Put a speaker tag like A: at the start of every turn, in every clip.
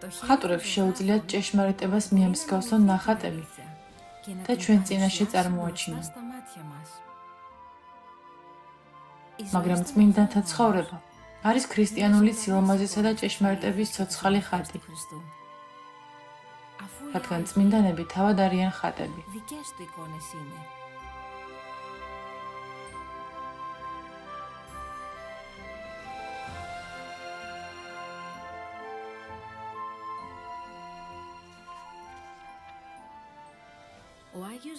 A: მხატვრებს შეუძლიათ ჭეშმარიტებას მიემსგავსონ ნახატები და ჩვენ წინაშე წარმოაჩინონ. მაგრამ წმინდანთა ცხოვრება არის ქრისტიანული სილამაზისა და ჭეშმარიტების ცოცხალი ხატი. რადგან წმინდანები თავად არიან ხატები.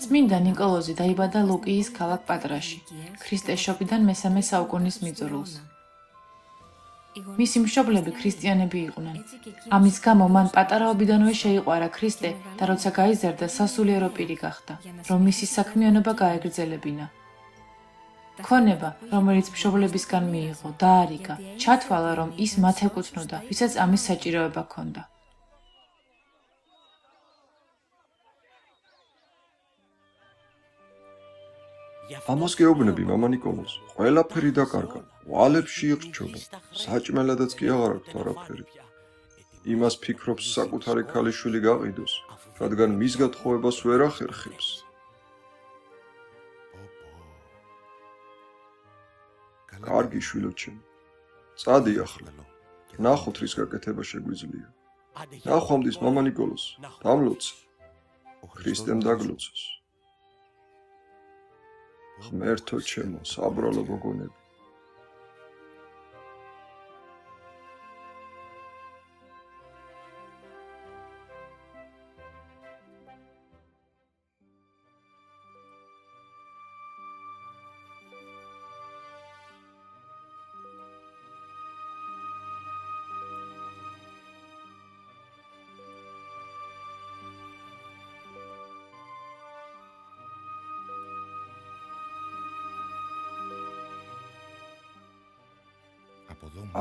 A: წმინდა ნიკოლოზი დაიბადა ლუკიის ქალაქ პატრაში, ქრისტეს შობიდან მე-3 საუკუნის მიწურულს. მისი მშობლები ქრისტიანები იყვნენ. ამის გამო მან პატარაობიდანვე შეიყვარა ქრისტე და როცა გაიზარდა სასულიერო პირი გახდა, რომ მისი საქმიანობა გაეგრძელებინა. ქონება, რომელიც მშობლებისგან მიიღო, დაარიგა, ჩათვალა, რომ ის მათ ეკუთვნოდა, ვისაც ამის საჭიროება ჰქონდა.
B: ამას გეუბნები, მამა ნიკოლოზ, ყველაფერი დაკარგა, ვალებში იხრჩობა, საჭმელადაც კი აღარ აქვს არაფერი. იმას ფიქრობს საკუთარი ქალიშვილი გაყიდოს, რადგან მის გათხოვებას ვერ ახერხებს. კარგი შვილოჩემ, წადი ახლა, ნახოთ რის გაკეთება შეგვიძლია. ნახვამდის, მამა ნიკოლოზ, დამლოცე, ქრისტემ დაგლოცოს. ღმერთო ჩემო, საბრალო გოგონები.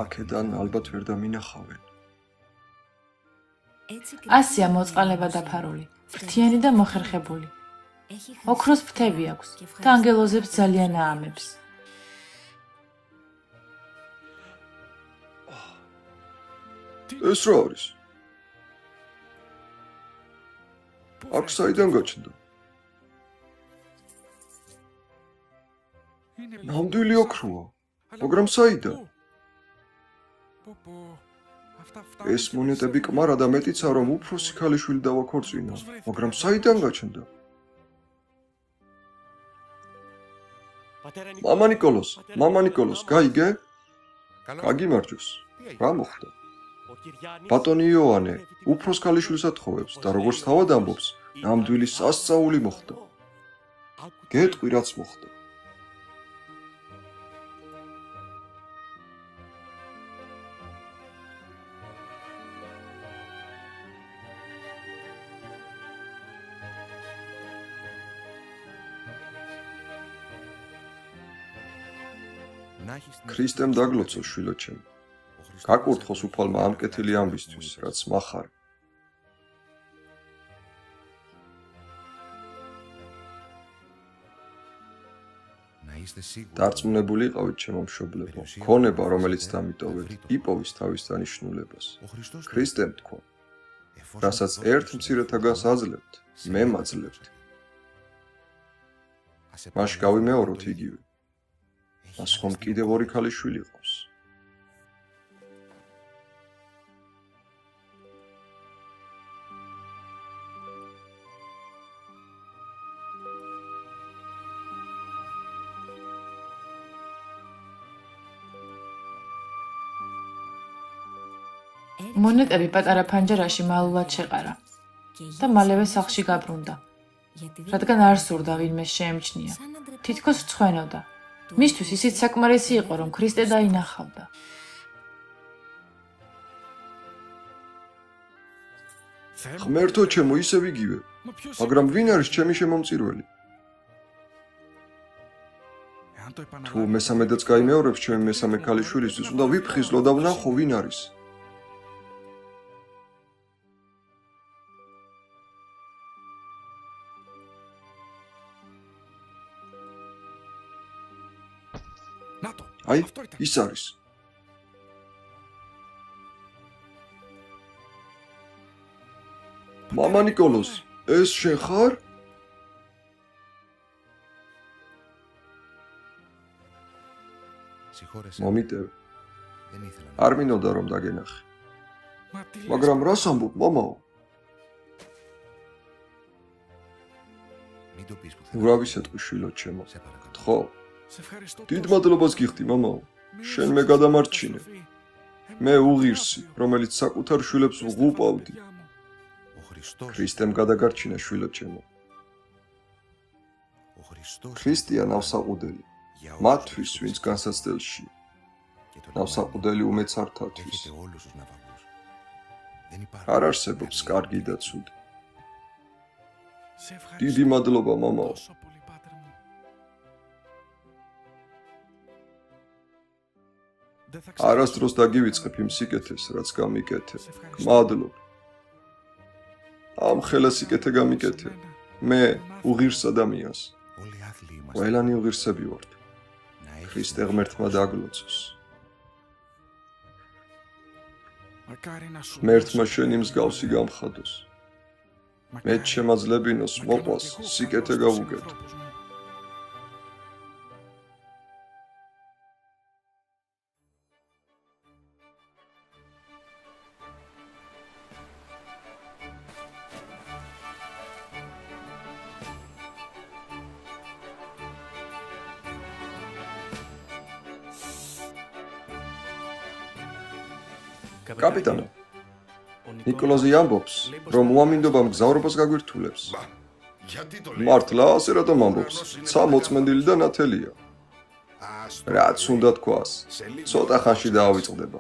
B: აქედან ალბათ ვერ დამინახავენ.
A: ასია მოწყალება დაფარული, ფრთიანი და მოხერხებული. ოქროს ფრთები აქვს და ანგელოზებს ძალიან აამებს.
B: ეს რა არის? აქ საიდან გაჩნდა? ნამდვილი ოქროა, მაგრამ საიდან? ეს მონეტები კმარა და მეტიცა, რომ უფროსი ქალიშვილი დავაქორწინა, მაგრამ საიდან გაჩნდა? მამა ნიკოლოზ, გაიგე? გაგიმარჯოს. რა მოხდა? ბატონი იოანე უფროს ქალიშვილს ათხოვებს და როგორც თავად ამბობს, ნამდვილი სასწაული მოხდა. გეტყვი რაც მოხდა. ქრისტემ დაგლოცოს, შვილოჩემ. გაკურთხოს უფალმა ამ კეთილი ამბისთვის, რაც მახარ. დარწმუნებული იყავით, ჩემო მშობლებო, ქონება, რომელიც დამიტოვეთ, იპოვის თავის დანიშნულებას. ქრისტემ თქვა, რასაც ერთ მცირეთაგანს აძლევთ, მე მაძლევთ. მაშ გავიმეოროთ იგივე. მას ხომ კიდევ ორი ქალიშვილი ყავს.
A: მონეტები პატარა ფანჯარაში მალულად შეყარა და მალევე სახლში გაბრუნდა, რადგან არ სურდა ვინმე შეემჩნია, თითქოს რცხვენოდა. მისთვის ისიც საკმარისი იყო, რომ ქრისტე დაინახავდა.
B: ღმერთო ჩემო, ისევ იგივე, მაგრამ ვინ არის ჩემი შემომწირველი? თუ მესამედაც გაიმეორებს ჩემი მესამე ქალიშვილისთვის, უნდა ვიფხიზლო და ვნახო ვინ არის. აი, ის არის. მამა ნიკოლოზ, ეს შენ ხარ? მომიტევ. არ მინდოდა რომ დაგენახე. მაგრამ რას ამბობ, მამაო? ურავის ეტყვი შვილო ჩემო. ხო. დიდ მადლობას გიხდი, მამაო. შენ მე გადამარჩინე. მე უღირსი, რომელიც საკუთარ შვილებს ვღუპავდი. ქრისტემ გადაგარჩინა შვილო ჩემო. ქრისტია ნავსაყუდელი. მათთვის, ვინც განსაცდელში. ნავსაყუდელი უმეცართათვის. არ არსებობს კარგი და ცუდი. დიდი მადლობა, მამაო. არასდროს დაგივიწყებ იმ სიკეთეს, რაც გამიკეთე. მადლობ. ამ ხელა სიკეთე გამიკეთე. მე უღირს ადამიანს. ყველანი უღირსები ვართ. ქრისტე ღმერთმა დაგლოცოს. ღმერთმა შენი მსგავსი გამხადოს. მეც შემაძლებინოს მოყვას სიკეთე გავუკეთო. კაპიტანო, ნიკოლოზი ამბობს, რომ უამინდობა მგზავრობას გაგვირთულებს. მართლა ასე რატომ ამბობს? ცა მოწმენდილი და ნათელია. რაც უნდა თქვას, ცოტა ხანში დაავიწყდება.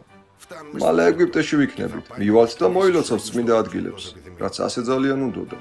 B: მალე ეგვიპტეში ვიქნებით, მივალთ და მოილოცავთ წმინდა ადგილებს, რაც ასე ძალიან უნდოდა.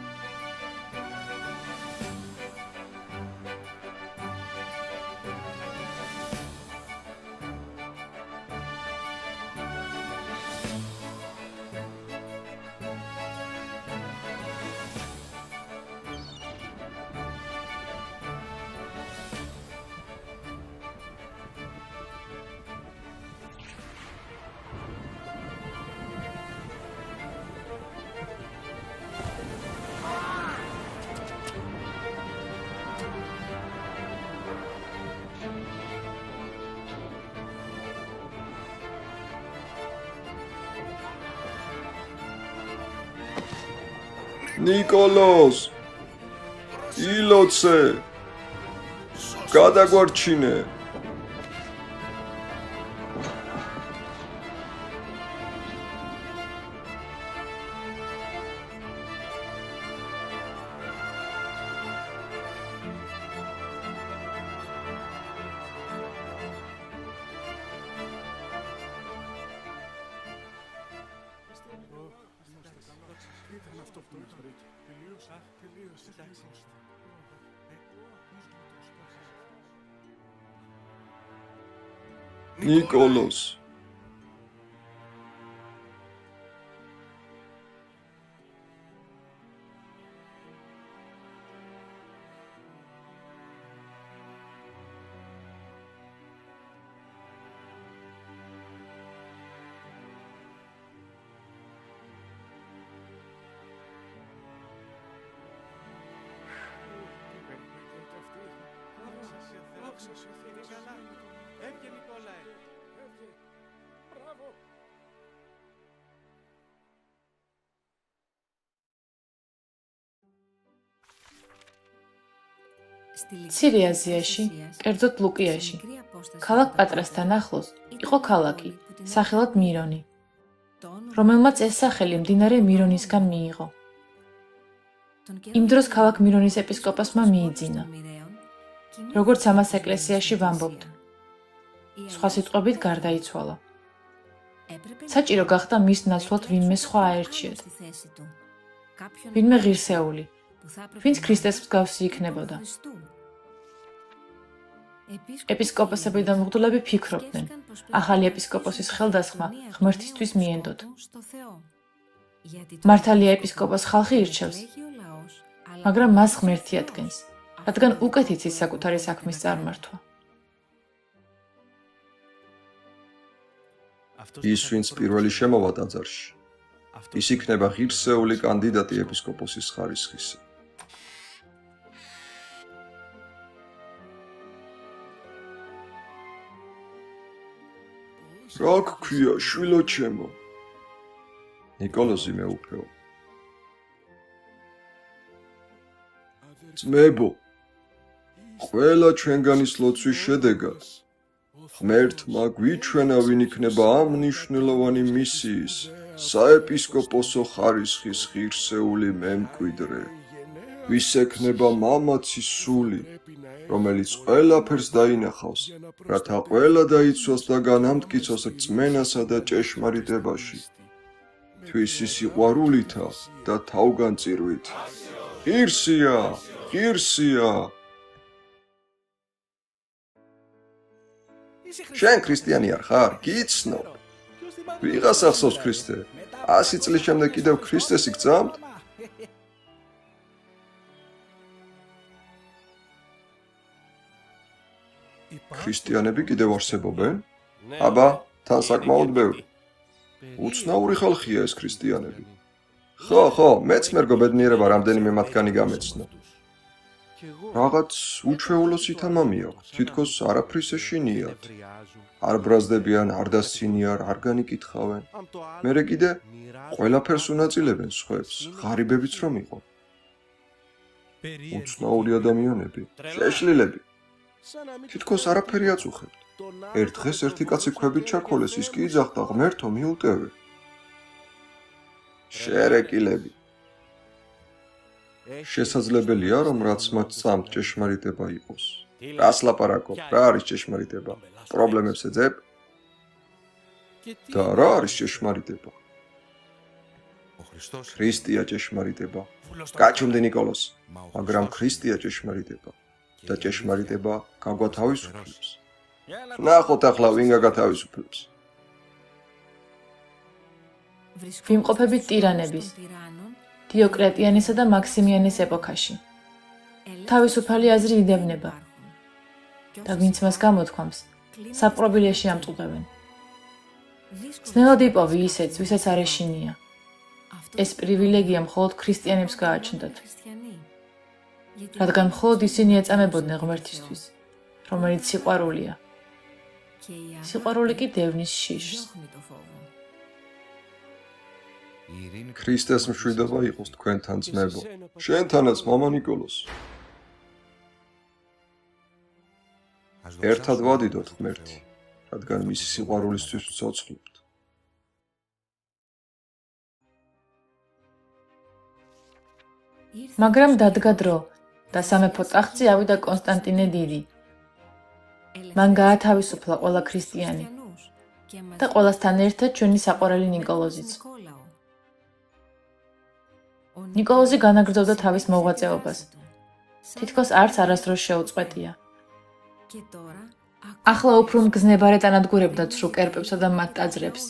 B: ნიკოლოზ, ილოცე, გადაგვარჩინე. ნიკოლოზ,
A: მცირე აზიაში, კერძოდ ლუკიაში, ქალაქ პატრასთან ახლოს იყო ქალაქი, სახელად მირონი, რომელმაც ეს სახელი მდინარე მირონისგან მიიღო. იმ დროს ქალაქ მირონის ეპისკოპოსმა მიიძინა, როგორც ამას ეკლესიაში ვამბობთ. სხვა სიტყვებით გარდაიცვალა. საჭირო გახდა მის ნაცვლად ვინმე სხვა აერჩიათ. ვინმე ღირსეული, ვინც ქრისტეს მსგავსი იქნებოდა. ეპისკოპოსები და მღვდლები ფიქრობდნენ, ახალი ეპისკოპოსის ხელდასხმა ღმერთისთვის მიენდოთ. მართალია ეპისკოპოს ხალხი ირჩევს, მაგრამ მას ღმერთი ადგენს, რადგან უკეთ იცის საკუთარი საქმის წარმართვა.
B: ის, ვინც პირველი შემოვა ტაძარში, ის იქნება ღირსეული კანდიდატი ეპისკოპოსის ხარისხისა. რა გქვია, შვილო ჩემო? ნიკოლოზი მეუფეო. ძმებო, ყველა ჩვენგანის ლოცვის შედეგად ღმერთმა გვიჩვენა, ვინ იქნება ამ მნიშვნელოვანი მისიის საეპისკოპოსო ხარისხის ღირსეული მემკვიდრე, ვის ექნება მამაცი სული, რომელიც ყველაფერს დაინახავს, რათა ყველა დაიცვას და განამტკიცოს რწმენასა და ჭეშმარიტებაში, თვისი სიყვარულითა და თავგანწირვით. ღირსია, ღირსია! შენ ქრისტიანი არ ხარ? გიცნო. ვიღას ახსოვს ქრისტე? 100 წლის შემდეგ კიდევ ქრისტეს იგზავნთ? ქრისტიანები კიდევ არსებობენ? აბა, თან საკმაოდ ბევრი. უცნაური ხალხია ეს ქრისტიანები. ხო, მეც მერგო ბედნიერება რამდენიმე მათგანი გამეცნო. რაღაც უჩვეულო სითამამი აქვს, თითქოს არაფრის ეშინიათ. არ ბრაზდებიან, არ დასცინიან, არ განიკითხავენ. მერე კიდე ყველაფერს უნაწილებენ სხვებს, ღარიბებიც რომ იყო. უცნაური ადამიანები, შეშლილები. თითქოს არაფერი აწუხებთ. ერთ დღეს ერთი კაცი ქვებით ჩაქოლეს, ის კი იძახდა, ღმერთო, მიუტევე. შერეკილები. შესაძლებელია, რომ რაც მათ წამთ ჭეშმარიტება იყოს. რას ლაპარაკობ? რა არის ჭეშმარიტება? პრობლემებს ეძებ? და რა არის ჭეშმარიტება? ქრისტეა ჭეშმარიტება. გაჩუმდი ნიკოლოზ, მაგრამ ქრისტეა ჭეშმარიტება. და ჭეშმარიტება გაგვათავისუფლებს. ნახოთ ახლა ვინ გაგათავისუფლებს.
A: ვიმყოფებით ტირანების, დიოკლეტიანისა და მაქსიმიანეს ეპოქაში. თავისუფალი აზრი იდევნება და ვინც მას გამოთქვამს, საპყრობილეში ამწუყებენ. ძნელად იპოვი ისეც, ვისაც არ ეშინია. ეს პრივილეგია მხოლოდ ქრისტიანებს გააჩნდათ. რადგან მხოლოდ ისინი ეწამებოდნენ ღმერთისთვის, რომელიც სიყვარულია. სიყვარული კი დევნის შიშს.
B: ქრისტეს მშვიდობა იყოს თქვენთან, ძმებო. შენთანაც, მამა ნიკოლოზ. ერთად ვადიდოთ ღმერთი, რადგან მისი სიყვარულისთვის ვცოცხლებთ.
A: მაგრამ დადგა დრო და სამეფო ტახტზე ავიდა კონსტანტინე დიდი. მან გაათავისუფლა ყველა ქრისტიანი და ყველასთან ერთად ჩვენი საყვარელი ნიკოლოზიც. ნიკოლოზი განაგრძობდა თავის მოღვაწეობას. თითქოს არც არასდროს შეუწყვეტია. ახლა უფრო მგზნებარედ ანადგურებდა ცრუ კერპებსა და მათ ტაძრებს.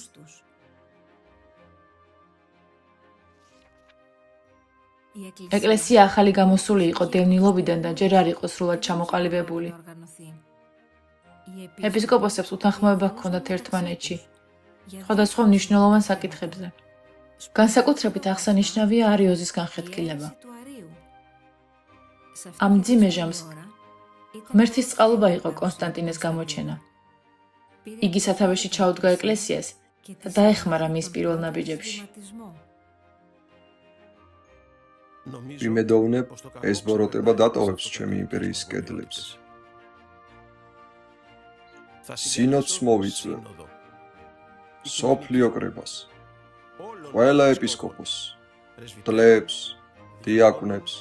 A: ეკლესია ახალი გამოსული იყო დევნილობიდან და ჯერ არ იყო სრულად ჩამოყალიბებული. ეპისკოპოსებს უთანხმოება ჰქონდათ ერთმანეთში, სხვადასხვა მნიშვნელოვან საკითხებზე. განსაკუთრებით აღსანიშნავია არიოზის განხეთქილება. ამ მძიმე ჟამს ღმერთის წყალობა იყო კონსტანტინეს გამოჩენა. იგი სათავეში ჩაუდგა ეკლესიას და დაეხმარა მის პირველ ნაბიჯებში.
B: ვიმედოვნებ, ეს ბოროტება დატოვებს ჩემი იმპერიის კედლებს. სინოდს მოვიწვევ. სოფლიო კრებას. ყველა ეპისკოპოსს, მდლებს, დიაკვნებს,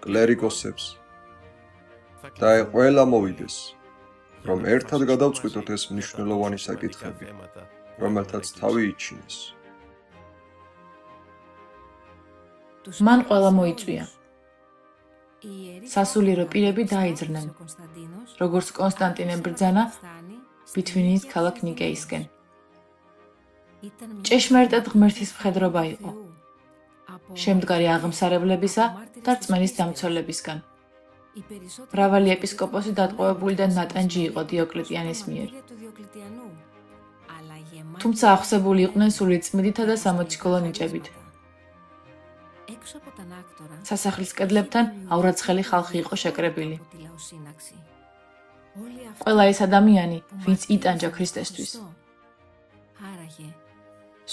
B: კლერიკოსებს და ყველა მოვიდეს, რომ ერთად გადავწყვიტოთ ეს მნიშვნელოვანი საკითხები, რომელთაც თავი იჩინეს.
A: მან ყველა მოიწვია. სასულიერო პირები დაიძრნენ, როგორც კონსტანტინე ბრძანა ბითვინის ქალაქ ნიკეისკენ. ჭეშმარიტად ღმერთის მხედრობა იყო, შემდგარი აღმსარებლებისა და რწმენის დამცველებისგან. მრავალი ეპისკოპოსი დატყვევებული და ნატანჯი იყო დიოკლეტიანის მიერ. თუმცა აღსებული იყვნენ სულიწმიდითა და სამოციქულო ნიჭებით. სასახლის კედლებთან აურაცხელი ხალხი იყო შეკრებილი. ყველა ეს ადამიანი, ვინც იტანჯა ქრისტესთვის.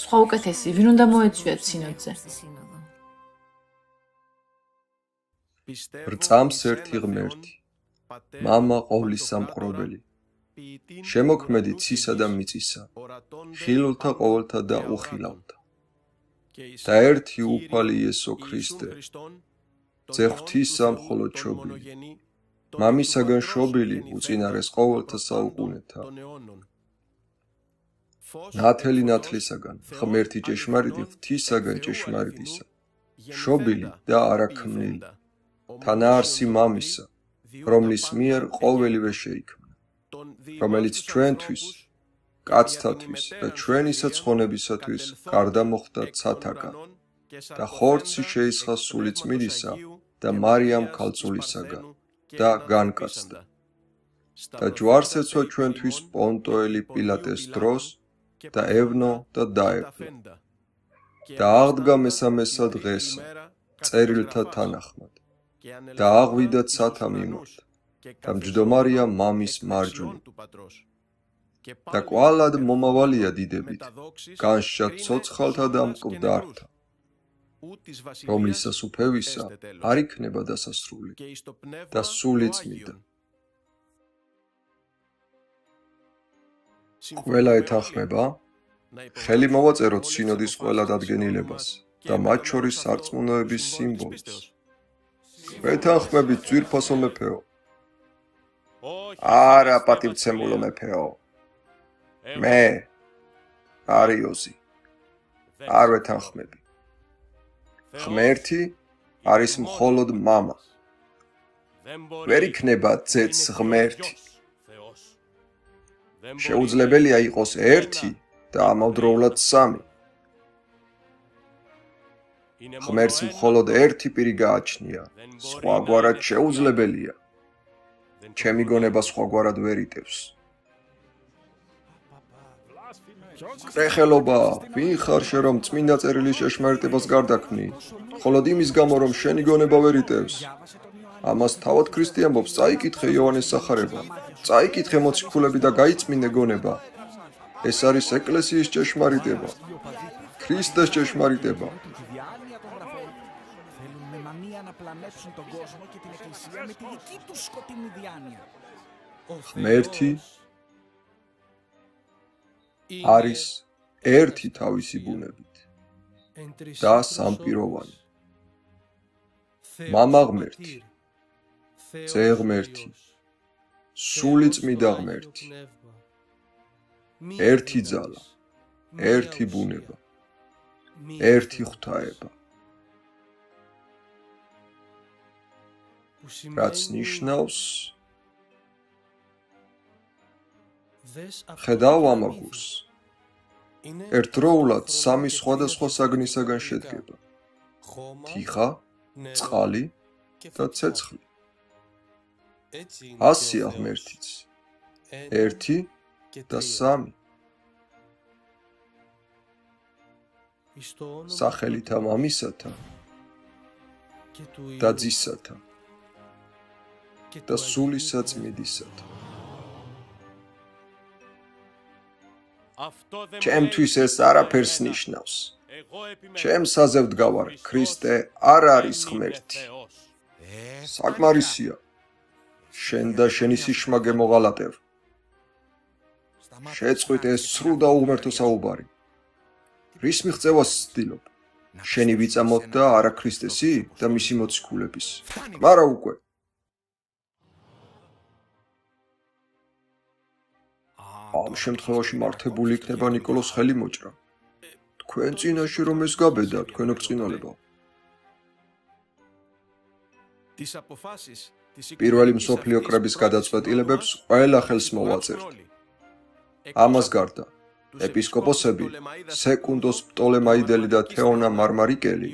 A: სხვა უკეთესი, ვინ უნდა მოეწვიათ სინოდზე?
B: რწამს ერთი ღმერთი, მამა ყოვლის სამყრობელი, შემოქმედი ცისა და მიწისა, ხილულთა ყოველთა და უხილავთა. და ერთი უფალი იესო ქრისტე, ძე ღვთისა მხოლოდ შობილი, მამისაგან შობილი უწინარეს ყოველთა საუკუნეთა. ნათელი ნათლისაგან, ღმერთი ჭეშმარიტი ღვთისაგან ჭეშმარიტისა, შობილი და არაქმნილი, თანაარსი მამისა, რომლის მიერ ყოველივე შეიქმნა, რომელიც ჩვენთვის, კაცთათვის და ჩვენი საცხონებისათვის გარდა მოხდა ცათაგან და ხორცი შეისხა სულიწმიდისა და მარიამ ქალწულისაგან და განკაცდა და ჯვარს ეცვა ჩვენთვის პონტოელი პილატეს დროს და ევნო და დაევნო და აღდგა მესამესა დღესა წერილთა თანახმად და აღვიდა ცათა მიმართ და მჯდომარეა მამის მარჯვნივ და კვალად მომავალია დიდებით, განსჯა ცოცხალთა და მკვდართა, რომლისას უფევისა არ იქნება დასასრული და სულიწმიდა. ყველა ეთანხმება, ხელი მოვაწეროთ სინოდის ყველა დადგენილებას და მათ შორის სარწმუნოების სიმბოლოს. ეთანხმებით ძვირფასო მეფეო. არა პატივცემულო მეფეო. მე არიოზი არ ვეთანხმები. ღმერთი არის მხოლოდ მამა. ვერ იქნება ძეც ღმერთი. შეუძლებელია იყოს ერთი და ამავდროულად სამი. ღმერთს მხოლოდ ერთი პირი გააჩნია, სხვაგვარად შეუძლებელია. ჩემი გონება სხვაგვარად ვერ იტევს. კრეხელობა, ვინ ხარ შენ რომ წმინდა წერილის ჭეშმარიტებას გარდაქმნი, მხოლოდ იმის გამო რომ შენი გონება ვერ იტევს. ამას თავად ქრისტე ამბობს, წაიკითხე იოანეს სახარება, წაიკითხე მოციქულები და გაიწმინდე გონება. ეს არის ეკლესიის ჭეშმარიტება, ქრისტეს ჭეშმარიტება. ღმერთი არის ერთი თავისი ბუნებით და სამპიროვანი. მამა ღმერთი, ძე ღმერთი, სულიწმიდა ღმერთი, ერთი ძალა, ერთი ბუნება, ერთი ღვთაება. რაც ნიშნავს ხედავ ამაგურს. ერთდროულად სამი სხვადასხვა საგნისაგან შედგება. თიხა, წყალი და ცეცხლი. ასია ღმერთიც. ერთი და სამი. სახელითა მამისათა და ძისათა და სულისა წმიდისათა. ჩემთვის ეს არაფერს ნიშნავს. ჩემ საზევ დგავარ, ქრისტე არ არის ღმერთი. საკმარისია. შენ და შენი სიშმაგე მოღალატებ. შეწყვიტ ეს სრულ და უღმერთო საუბარი. რის მიღწევას ვცდილობ? შენი ვიწამოთ და არა ქრისტესი და მისი მოციქულების. მარა უკვე. ამ შემთხვევაში მართებული იქნება ნიკოლოს ხელი მოჭრა. თქვენ წინაშე რომ ეს გაბედა, თქვენო ბრწყინვალებო. პირველი მსოფლიო კრების გადაწყვეტილებებს ყველა ხელს მოვაწერთ. ამას გარდა, ეპისკოპოსები სეკუნდოს პტოლემაიდელი და თეონა მარმარიკელი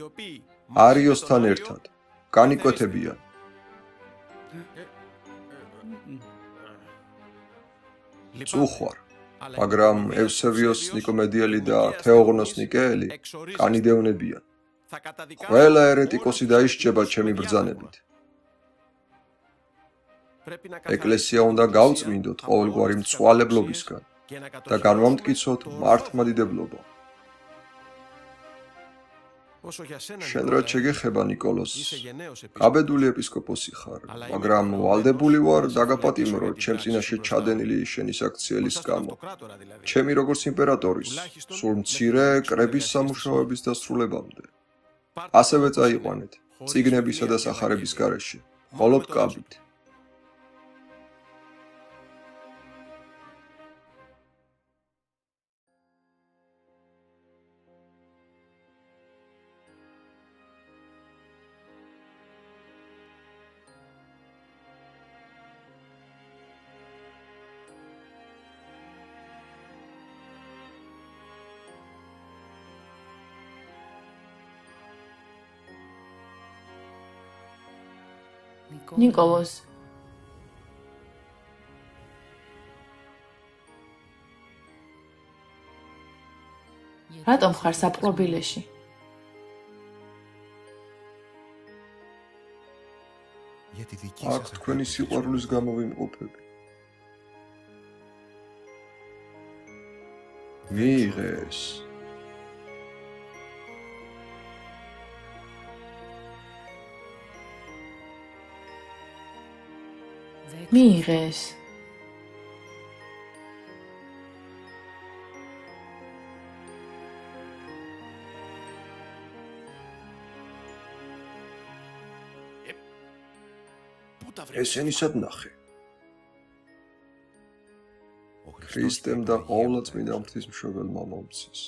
B: არიოსთან ერთად განიკვეთებიან. წუხვარ, მაგრამ ევსევიოს ნიკომედიელი და თეოგნოს ნიკეელი კანიდევნებიან. ყველა ერეტიკოსი დაიშჭება ჩემი ბრძანებით. ეკლესია უნდა გავწმინდოთ ყოველგვარი მწვალებლობისგან და განვამტკიცოთ მართლმადიდებლობა. შენ რაც შეგეხება ნიკოლოზ, კაბედული ეპისკოპოსი ხარ, მაგრამ ვალდებული ვარ დაგაპატიმრო ჩემ წინაშე ჩადენილი შენი საქციელის გამო. ჩემი როგორც იმპერატორის, სულ მცირე კრების სამუშაოების დასრულებამდე. ასევე წაიყვანეთ წიგნებისა და სახარების გარეშე, მხოლოდ კაბით.
A: ნიკოლოზ, რატომ ხარ საპყრობილეში?
B: აქ თქვენი სიყვარულის გამო ვიმყოფები. მიიღეს.
A: მიიღეს.
B: ესენი სად ნახე? ქრისტემ და ყოვლადწმინდა ღვთისმშობელმა მომცეს.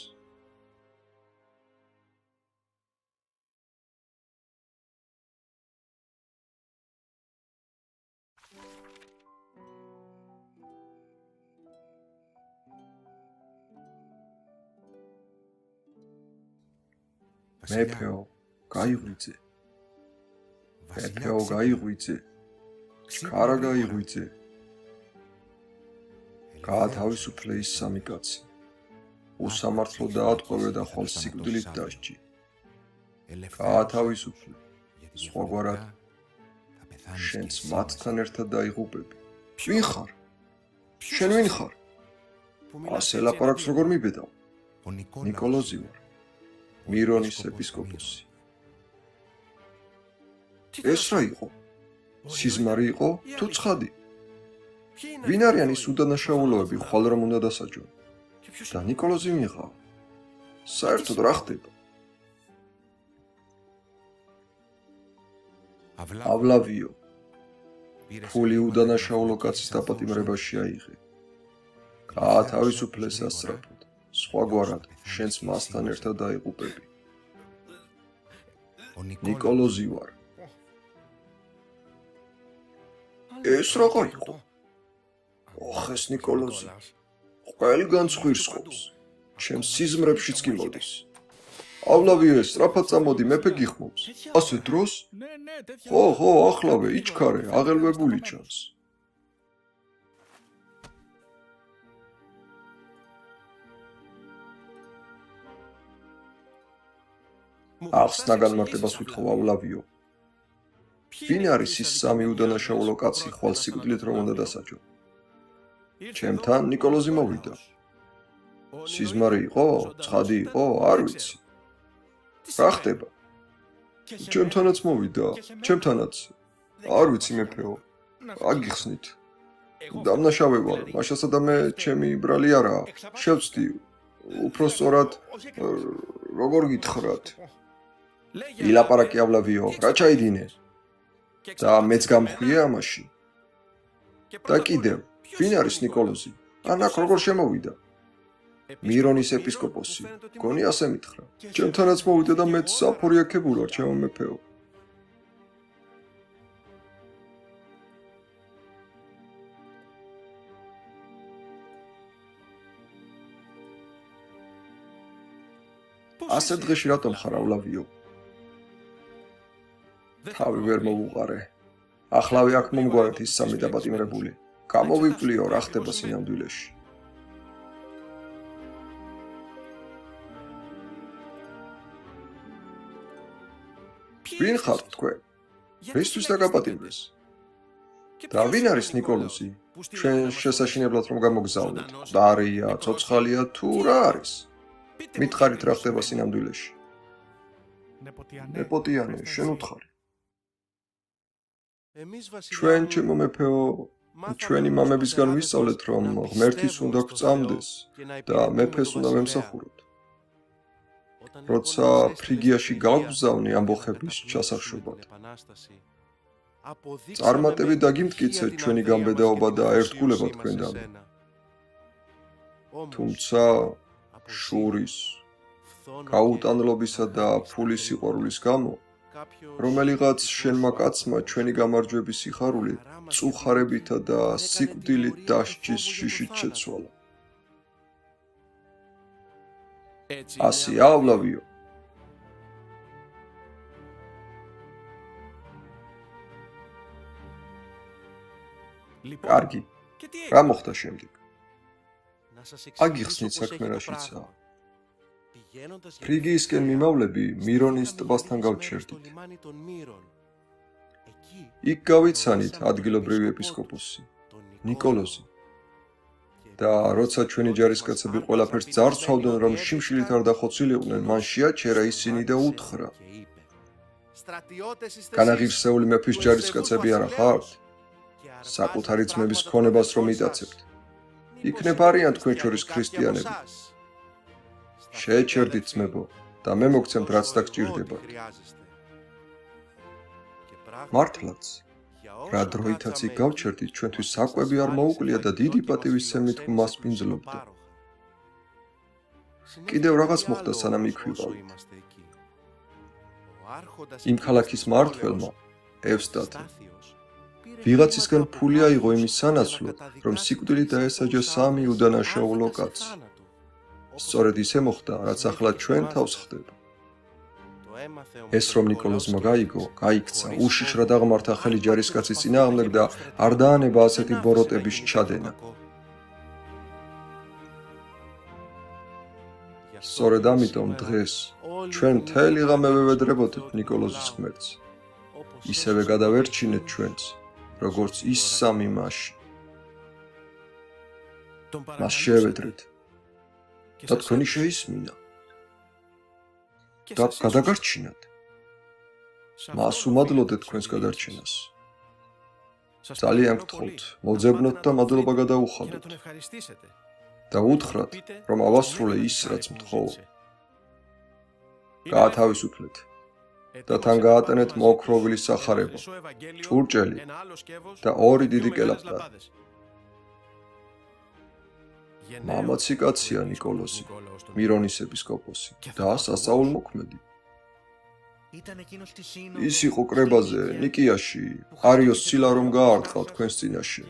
B: მეფეო, გაიღვიძე. მეფეო, გაიღვიძე. ჩქარა გაიღვიძე. გაათავისუფლე ის სამი კაცი. უსამართლო დაატყვევე და ხვალ სიკვდილით დასჯი. გაათავისუფლე. სხვაგვარად შენც მათთან ერთად დაიღუპები. ვინ ხარ? შენ ვინ ხარ? ასე ლაპარაკს როგორ მიბედავ? ნიკოლოზი ვარ. მირონის ეპისკოპოსი. ეს რა იყო? სიზმარი იყო თუ ცხადი? ვინ არიან ის უდანაშაულოები, ხვალ რომ უნდა დასაჯონ? და ნიკოლოზი მიღა. საერთოდ რა ხდება? ავლავიო, ფული უდანაშაულო კაცის დაპატიმრებაში აიღე. გაათავისუფლე სასწრაფოდ. სხვაგვარად შენც მასთან ერთად დაიღუპები. ნიკოლოზი ვარ. ეს რაღა იყო? ოხ, ეს ნიკოლოზი ყველგან ცხვირსხობს. ჩემს სიზმრებშიც კი მოდის. ავლავიო, ეს სწრაფად წამოდი, მეფე გიხმობს. ასე დროს? ხო, ახლავე, იჩქარე, აღელვებული ჩანს. ახსნა განმარტებას ვითხოვ ავლავიო. ვინ არის ის სამი უდანაშაულო კაცი, ხვალ სიკვდილით რომ უნდა დასაჯო? ჩემთან ნიკოლოზი მოვიდა. სიზმარი იყო? ცხადი იყო? არ ვიცი. რა ხდება? ჩემთანაც მოვიდა, ჩემთანაც. არ ვიცი მეფეო. აგიხსნით. დამნაშავე ვარ, მაშასა და მე ჩემი ბრალი არაა. შევწდი. უფრო სწორად როგორ გითხრათ? ილაპარაკი ავლავიო, რა ჩაიდინე? და მეც გამხვიე ამაში. და კიდევ, ვინ არის ნიკოლოზი? ან აქ როგორ შემოვიდა? მირონის ეპისკოპოსი. გონი ასე მითხრა. ჩემთანაც მოვიდა და მეც საფორიაქებულ ვარ, ჩემო მეფეო. ასე დღეში რატომ ხარ ავლავიო? თავი ვერ მოვუყარე. ახლავე აქ მომგვარეთ ის სამი დაპატიმრებული. გამოვიკვლიო რა ხდება სინამდვილეში. ვინ ხართ თქვენ? რისთვის დაგაპატიმრეს? და ვინ არის ნიკოლოზი? ჩვენ შესაშინებლად რომ გამოგზავნეთ. მყდარია, ცოცხალია თუ რა არის? მითხარით რა ხდება სინამდვილეში. ნეპოტიანე, შენ უთხარი. ჩვენ ჩემო მეფეო, ჩვენი მამებისგან ვისწავლეთ, რომ ღმერთის უნდა გვწამდეს და მეფეს უნდა მემსახუროთ. როცა ფრიგიაში გავგზავნე ამბოხების ჩასახშობად. წარმატებით დაგიმტკიცეთ ჩვენი გამბედაობა და ერთგულება თქვენდანვე. თუმცა შურის, გაუტანლობისა და ფულის სიყვარულის გამო, რომელიღაც შენმა კაცმა ჩვენი გამარჯვების სიხარული წუხარებითა და სიკვდილით დასჯის შიშით შეცვალა. ასია ავლავიო. კარგი, რა მოხდა შემდეგ? აგიხსნით საქმე რაშიცაა. ფრიგიისკენ მიმავლები მირონის ტბასთან გავჩერდით. იქ გავიცანით ადგილობრივი ეპისკოპოსი, ნიკოლოზი. და როცა ჩვენი ჯარისკაცები ყველაფერს ძარცვავდნენ, რომ შიმშილით არ დახოცილიყვნენ, მან შეაჩერა ისინი და უთხრა: განაღირსეული მეფის ჯარისკაცები არა ხართ? საკუთარი ძმების ქონებას რომ იტაცებთ. იქნებ არიან თქვენ შორის ქრისტიანები. შეეჩერდით ძმებო და მე მოგცემთ რაც დაგჭირდებათ. მართლაც, რა დროითაც იქ გავჩერდით, ჩვენთვის საკვები არ მოუკლია და დიდი პატივისცემით გვმასპინძლობდა. კიდევ რაღაც მოხდა სანამ იქ ვიყავით. იმ ქალაქის მმართველმა, ევსტათემ, ვიღაცისგან ფული აიღო იმის სანაცვლოდ, რომ სიკვდილით დაესაჯა 3 უდანაშაულო კაცს. სწორედ ისე მოხდა, რაც ახლა ჩვენ თავს ხდება. ეს რომ ნიკოლოზმა გაიგო, გაიქცა, უშიშრად აღმართა ხელი ჯარისკაცის წინააღმდეგ და არ დაანება ასეთი ბოროტების ჩადენა. სწორედ ამიტომ დღეს ჩვენ მთელი ღამე ვევედრებოდეთ ნიკოლოზის ღმერთს. ისევე გადავერჩინეთ ჩვენც, როგორც ის 3 მაშინ. მას შევედრეთ და თქვენი შეისმინა. და გადაგარჩინათ. მას უმადლოდეთ თქვენს გადარჩენას. ძალიან გთხოვთ, მოძებნოთ და მადლობა გადაუხადოთ. და უთხრათ, რომ ავასრულე ის, რაც მთხოვ. გაათავისუფლეთ და თან გაატანეთ მოოქროვილი სახარება, ჭურჭელი და 2 დიდი კელაპტარი. მამაცი კაცია ნიკოლოზი, მირონის ეპისკოპოსი და სასწაულმოქმედი. ის იყო კრებაზე, ნიკიაში, არიოს ცილა რომ გაარტყავ თქვენს წინაშე,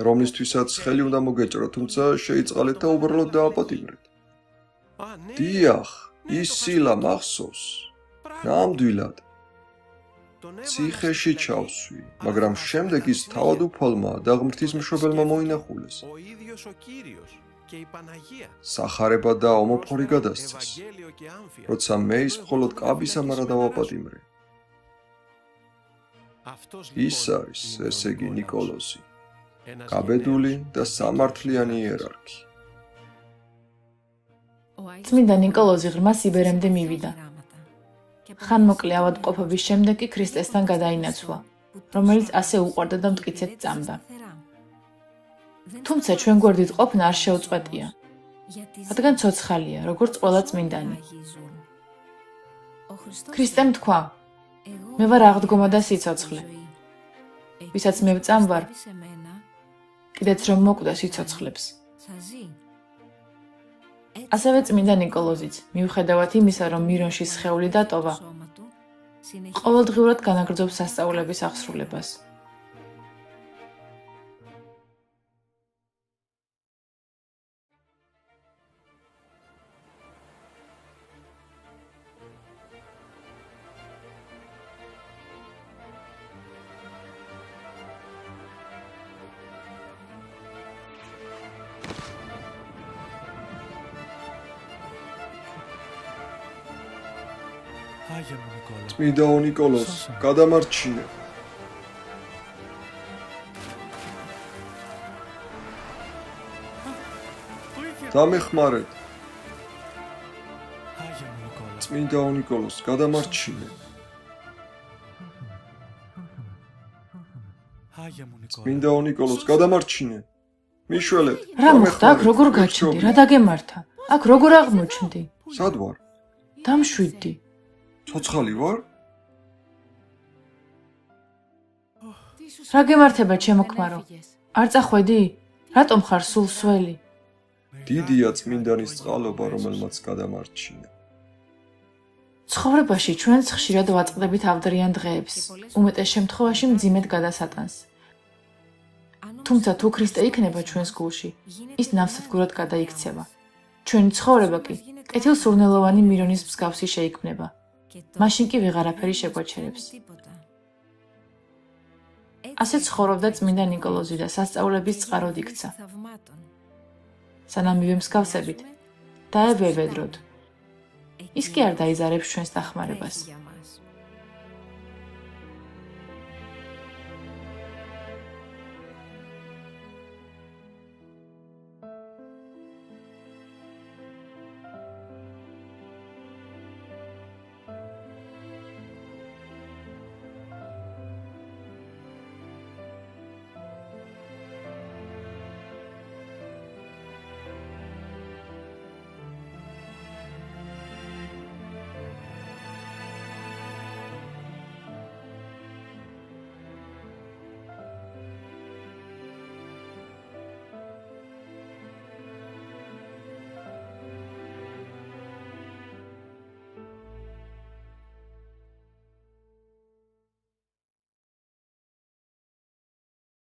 B: რომლისთვისაც ხელი უნდა მოგეჭრა, თუმცა შეიწყალეთ და უბრალოდ დააპატიმრეთ. დიახ, ის ცილა მახსოვს. ნამდვილად. ციხეში ჩავსვი, მაგრამ შემდეგ ის თავადუფალმა და ღმრთისმშობელმა მოინახულეს. სახარება და ომოფორი გადასცეს, როცა მე ის მხოლოდ კაბის ამარა დავაპატიმრე. ის არის, ესე იგი, ნიკოლოზი, გაბედული და სამართლიანი იერარქი.
A: წმინდა ნიკოლოზი ღრმა სიბერემდე მივიდა. ხანმოკლე ავადმყოფობის შემდეგ კი ქრისტესთან გადაინაცვლა, რომელიც ასე უყვარდა და მტკიცედ წამდა. თუმცა ჩვენ გვერდით ყოფნა არ შეუწყვეტია, რადგან ცოცხალია, როგორც ყველა წმინდანი. ქრისტემ თქვა: მე ვარ აღდგომა და სიცოცხლე. ვისაც მე ვწამვარ, კიდეც რომ მოკვდა სიცოცხლებს. ასევე წმინდა ნიკოლოზიც, მიუხედავად იმისა, რომ მირონში სხეული დატოვა, ყოველდღიურად განაგრძობს სასწაულების აღსრულებას.
B: წმინდა ნიკოლოს, გადამარჩინე. დამეხმარეთ. წმინდა ნიკოლოს, გადამარჩინე. წმინდა ნიკოლოს, გადამარჩინე. მიშველეთ.
A: რა მოხდა? აქ როგორ გაჩნდი? რა დაგემართა? აქ როგორ აღმოჩნდი?
B: სად ვარ?
A: დამშვიდდი.
B: ცოცხალი ვარ?
A: რა გემართება ჩემო ქმარო? არ წახვედი? რატომ ხარ სულ სველი?
B: დიდია წმინდანის წყალობა, რომელმაც გადამარჩინე.
A: ცხოვრებაში ჩვენც ხშირად ვაწყდებით ავდრიან დღეებს, უმეტეს შემთხვევაში მძიმედ გადასატანს. თუმცა თუ ქრისტე იქნება ჩვენს გულში, ის ნავსადგურად გადაიქცევა. ჩვენი ცხოვრება კი კეთილსურნელოვანი მირონის მსგავსი შეიქმნება. მაშინ კი ვეღარაფერი შეგვაჩერებს. ასე ცხოვრობდა წმინდა ნიკოლოზი და სასწაულების წყაროდ იქცა. სანამ მივემსგავსებით, დაევევედროთ. ის კი არ დაიზარებს ჩვენს დახმარებას.